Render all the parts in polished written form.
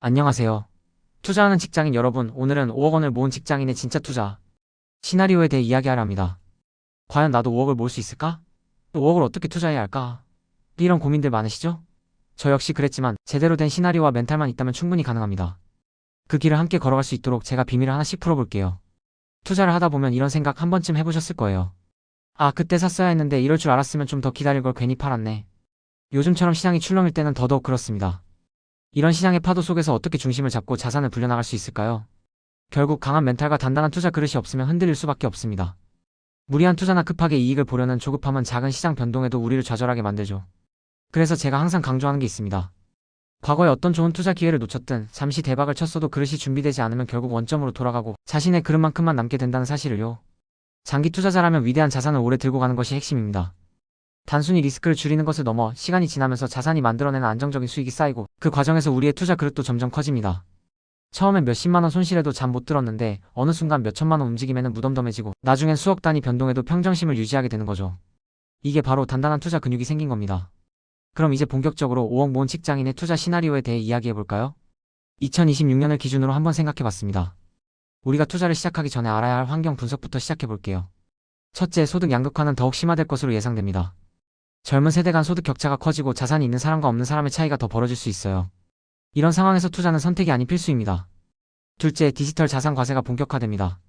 안녕하세요. 투자하는 직장인 여러분, 오늘은 5억 원을 모은 직장인의 진짜 투자 시나리오에 대해 이야기하려 합니다. 과연 나도 5억을 모을 수 있을까? 5억을 어떻게 투자해야 할까? 이런 고민들 많으시죠? 저 역시 그랬지만 제대로 된 시나리오와 멘탈만 있다면 충분히 가능합니다. 그 길을 함께 걸어갈 수 있도록 제가 비밀을 하나씩 풀어볼게요. 투자를 하다 보면 이런 생각 한 번쯤 해보셨을 거예요. 아, 그때 샀어야 했는데 이럴 줄 알았으면 좀 더 기다릴 걸 괜히 팔았네. 요즘처럼 시장이 출렁일 때는 더더욱 그렇습니다. 이런 시장의 파도 속에서 어떻게 중심을 잡고 자산을 불려나갈 수 있을까요? 결국 강한 멘탈과 단단한 투자 그릇이 없으면 흔들릴 수밖에 없습니다. 무리한 투자나 급하게 이익을 보려는 조급함은 작은 시장 변동에도 우리를 좌절하게 만들죠. 그래서 제가 항상 강조하는 게 있습니다. 과거에 어떤 좋은 투자 기회를 놓쳤든 잠시 대박을 쳤어도 그릇이 준비되지 않으면 결국 원점으로 돌아가고 자신의 그릇만큼만 남게 된다는 사실을요. 장기 투자자라면 위대한 자산을 오래 들고 가는 것이 핵심입니다. 단순히 리스크를 줄이는 것을 넘어 시간이 지나면서 자산이 만들어내는 안정적인 수익이 쌓이고 그 과정에서 우리의 투자 그릇도 점점 커집니다. 처음엔 몇십만 원 손실해도 잠 못 들었는데 어느 순간 몇천만 원 움직임에는 무덤덤해지고 나중엔 수억 단위 변동에도 평정심을 유지하게 되는 거죠. 이게 바로 단단한 투자 근육이 생긴 겁니다. 그럼 이제 본격적으로 5억 모은 직장인의 투자 시나리오에 대해 이야기해볼까요? 2026년을 기준으로 한번 생각해봤습니다. 우리가 투자를 시작하기 전에 알아야 할 환경 분석부터 시작해볼게요. 첫째, 소득 양극화는 더욱 심화될 것으로 예상됩니다. 젊은 세대 간 소득 격차가 커지고 자산이 있는 사람과 없는 사람의 차이가 더 벌어질 수 있어요. 이런 상황에서 투자는 선택이 아닌 필수입니다. 둘째, 디지털 자산 과세가 본격화됩니다.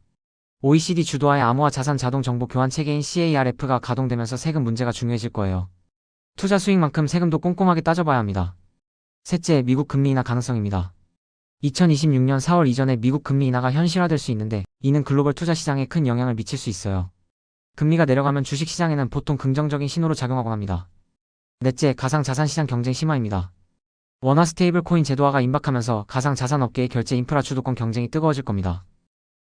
OECD 주도하에 암호화 자산 자동 정보 교환 체계인 CARF가 가동되면서 세금 문제가 중요해질 거예요. 투자 수익만큼 세금도 꼼꼼하게 따져봐야 합니다. 셋째, 미국 금리 인하 가능성입니다. 2026년 4월 이전에 미국 금리 인하가 현실화될 수 있는데 이는 글로벌 투자 시장에 큰 영향을 미칠 수 있어요. 금리가 내려가면 주식시장에는 보통 긍정적인 신호로 작용하곤 합니다. 넷째, 가상자산시장 경쟁 심화입니다. 원화 스테이블 코인 제도화가 임박하면서 가상자산업계의 결제 인프라 주도권 경쟁이 뜨거워질 겁니다.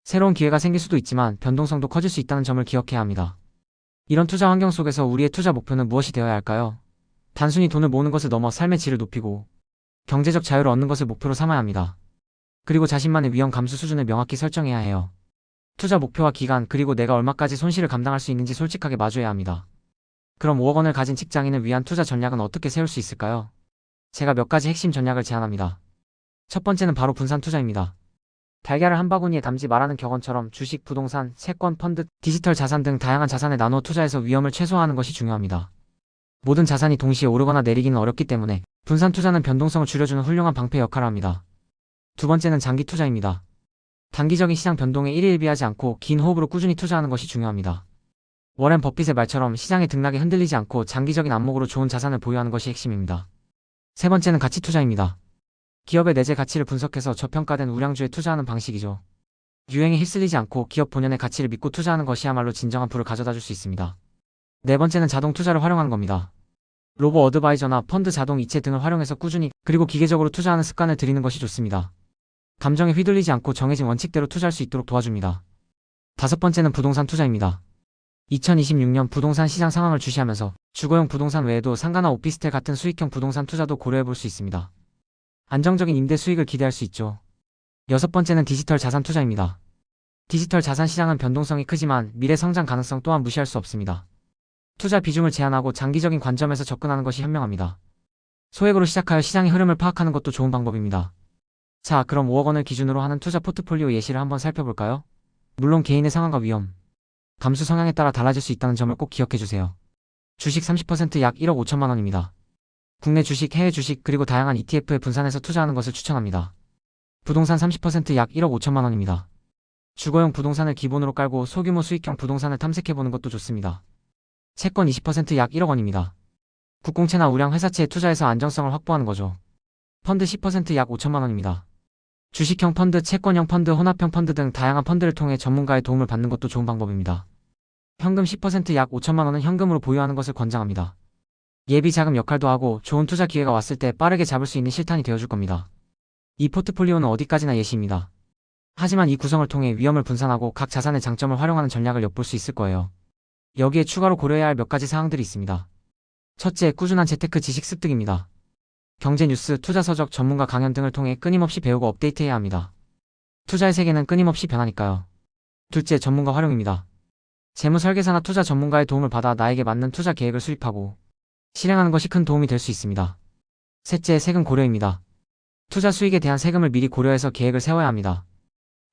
새로운 기회가 생길 수도 있지만 변동성도 커질 수 있다는 점을 기억해야 합니다. 이런 투자 환경 속에서 우리의 투자 목표는 무엇이 되어야 할까요? 단순히 돈을 모으는 것을 넘어 삶의 질을 높이고 경제적 자유를 얻는 것을 목표로 삼아야 합니다. 그리고 자신만의 위험 감수 수준을 명확히 설정해야 해요. 투자 목표와 기간 그리고 내가 얼마까지 손실을 감당할 수 있는지 솔직하게 마주해야 합니다. 그럼 5억 원을 가진 직장인을 위한 투자 전략은 어떻게 세울 수 있을까요? 제가 몇 가지 핵심 전략을 제안합니다. 첫 번째는 바로 분산 투자입니다. 달걀을 한 바구니에 담지 말라는 격언처럼 주식, 부동산, 채권, 펀드, 디지털 자산 등 다양한 자산에 나누어 투자해서 위험을 최소화하는 것이 중요합니다. 모든 자산이 동시에 오르거나 내리기는 어렵기 때문에 분산 투자는 변동성을 줄여주는 훌륭한 방패 역할을 합니다. 두 번째는 장기 투자입니다. 단기적인 시장 변동에 일희일비하지 않고 긴 호흡으로 꾸준히 투자하는 것이 중요합니다. 워렌 버핏의 말처럼 시장의 등락에 흔들리지 않고 장기적인 안목으로 좋은 자산을 보유하는 것이 핵심입니다. 세 번째는 가치 투자입니다. 기업의 내재 가치를 분석해서 저평가된 우량주에 투자하는 방식이죠. 유행에 휩쓸리지 않고 기업 본연의 가치를 믿고 투자하는 것이야말로 진정한 부를 가져다 줄 수 있습니다. 네 번째는 자동 투자를 활용하는 겁니다. 로보 어드바이저나 펀드 자동 이체 등을 활용해서 꾸준히 그리고 기계적으로 투자하는 습관을 들이는 것이 좋습니다. 감정에 휘둘리지 않고 정해진 원칙대로 투자할 수 있도록 도와줍니다. 다섯 번째는 부동산 투자입니다. 2026년 부동산 시장 상황을 주시하면서 주거용 부동산 외에도 상가나 오피스텔 같은 수익형 부동산 투자도 고려해 볼 수 있습니다. 안정적인 임대 수익을 기대할 수 있죠. 여섯 번째는 디지털 자산 투자입니다. 디지털 자산 시장은 변동성이 크지만 미래 성장 가능성 또한 무시할 수 없습니다. 투자 비중을 제한하고 장기적인 관점에서 접근하는 것이 현명합니다. 소액으로 시작하여 시장의 흐름을 파악하는 것도 좋은 방법입니다. 자, 그럼 5억 원을 기준으로 하는 투자 포트폴리오 예시를 한번 살펴볼까요? 물론 개인의 상황과 위험, 감수 성향에 따라 달라질 수 있다는 점을 꼭 기억해주세요. 주식 30% 약 1억 5천만 원입니다. 국내 주식, 해외 주식, 그리고 다양한 ETF에 분산해서 투자하는 것을 추천합니다. 부동산 30% 약 1억 5천만 원입니다. 주거용 부동산을 기본으로 깔고 소규모 수익형 부동산을 탐색해보는 것도 좋습니다. 채권 20% 약 1억 원입니다. 국공채나 우량 회사채에 투자해서 안정성을 확보하는 거죠. 펀드 10% 약 5천만 원입니다. 주식형 펀드, 채권형 펀드, 혼합형 펀드 등 다양한 펀드를 통해 전문가의 도움을 받는 것도 좋은 방법입니다. 현금 10% 약 5천만 원은 현금으로 보유하는 것을 권장합니다. 예비 자금 역할도 하고 좋은 투자 기회가 왔을 때 빠르게 잡을 수 있는 실탄이 되어줄 겁니다. 이 포트폴리오는 어디까지나 예시입니다. 하지만 이 구성을 통해 위험을 분산하고 각 자산의 장점을 활용하는 전략을 엿볼 수 있을 거예요. 여기에 추가로 고려해야 할 몇 가지 사항들이 있습니다. 첫째, 꾸준한 재테크 지식 습득입니다. 경제 뉴스, 투자 서적, 전문가 강연 등을 통해 끊임없이 배우고 업데이트해야 합니다. 투자의 세계는 끊임없이 변하니까요. 둘째, 전문가 활용입니다. 재무 설계사나 투자 전문가의 도움을 받아 나에게 맞는 투자 계획을 수립하고 실행하는 것이 큰 도움이 될 수 있습니다. 셋째, 세금 고려입니다. 투자 수익에 대한 세금을 미리 고려해서 계획을 세워야 합니다.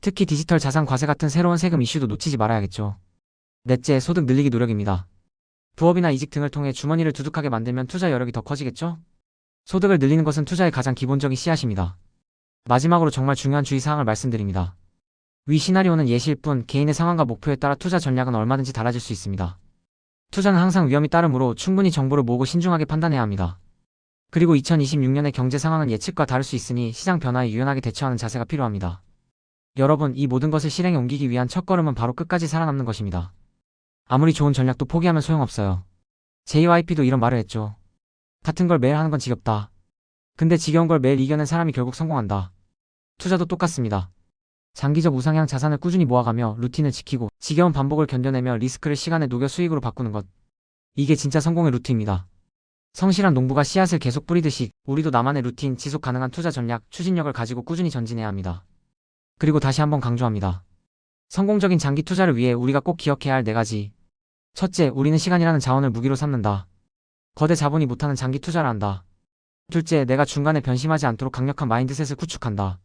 특히 디지털 자산 과세 같은 새로운 세금 이슈도 놓치지 말아야겠죠. 넷째, 소득 늘리기 노력입니다. 부업이나 이직 등을 통해 주머니를 두둑하게 만들면 투자 여력이 더 커지겠죠? 소득을 늘리는 것은 투자의 가장 기본적인 씨앗입니다. 마지막으로 정말 중요한 주의사항을 말씀드립니다. 위 시나리오는 예시일 뿐 개인의 상황과 목표에 따라 투자 전략은 얼마든지 달라질 수 있습니다. 투자는 항상 위험이 따르므로 충분히 정보를 모으고 신중하게 판단해야 합니다. 그리고 2026년의 경제 상황은 예측과 다를 수 있으니 시장 변화에 유연하게 대처하는 자세가 필요합니다. 여러분, 이 모든 것을 실행에 옮기기 위한 첫걸음은 바로 끝까지 살아남는 것입니다. 아무리 좋은 전략도 포기하면 소용없어요. JYP도 이런 말을 했죠. 같은 걸 매일 하는 건 지겹다. 근데 지겨운 걸 매일 이겨낸 사람이 결국 성공한다. 투자도 똑같습니다. 장기적 우상향 자산을 꾸준히 모아가며 루틴을 지키고 지겨운 반복을 견뎌내며 리스크를 시간에 녹여 수익으로 바꾸는 것. 이게 진짜 성공의 루트입니다. 성실한 농부가 씨앗을 계속 뿌리듯이 우리도 나만의 루틴, 지속 가능한 투자 전략, 추진력을 가지고 꾸준히 전진해야 합니다. 그리고 다시 한번 강조합니다. 성공적인 장기 투자를 위해 우리가 꼭 기억해야 할 4가지. 첫째, 우리는 시간이라는 자원을 무기로 삼는다. 거대 자본이 못하는 장기 투자를 한다. 둘째, 내가 중간에 변심하지 않도록 강력한 마인드셋을 구축한다.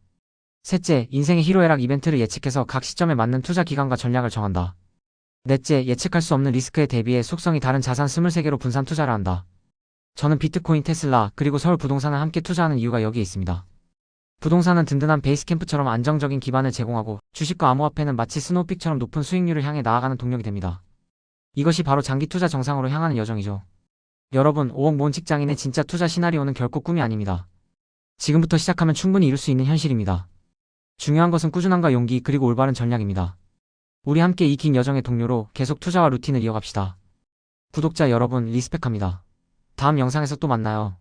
셋째, 인생의 희로애락 이벤트를 예측해서 각 시점에 맞는 투자 기간과 전략을 정한다. 넷째, 예측할 수 없는 리스크에 대비해 속성이 다른 자산 23개로 분산 투자를 한다. 저는 비트코인, 테슬라, 그리고 서울 부동산을 함께 투자하는 이유가 여기에 있습니다. 부동산은 든든한 베이스 캠프처럼 안정적인 기반을 제공하고 주식과 암호화폐는 마치 스노우픽처럼 높은 수익률을 향해 나아가는 동력이 됩니다. 이것이 바로 장기 투자 정상으로 향하는 여정이죠. 여러분, 5억 모은 직장인의 진짜 투자 시나리오는 결코 꿈이 아닙니다. 지금부터 시작하면 충분히 이룰 수 있는 현실입니다. 중요한 것은 꾸준함과 용기 그리고 올바른 전략입니다. 우리 함께 이 긴 여정의 동료로 계속 투자와 루틴을 이어갑시다. 구독자 여러분, 리스펙합니다. 다음 영상에서 또 만나요.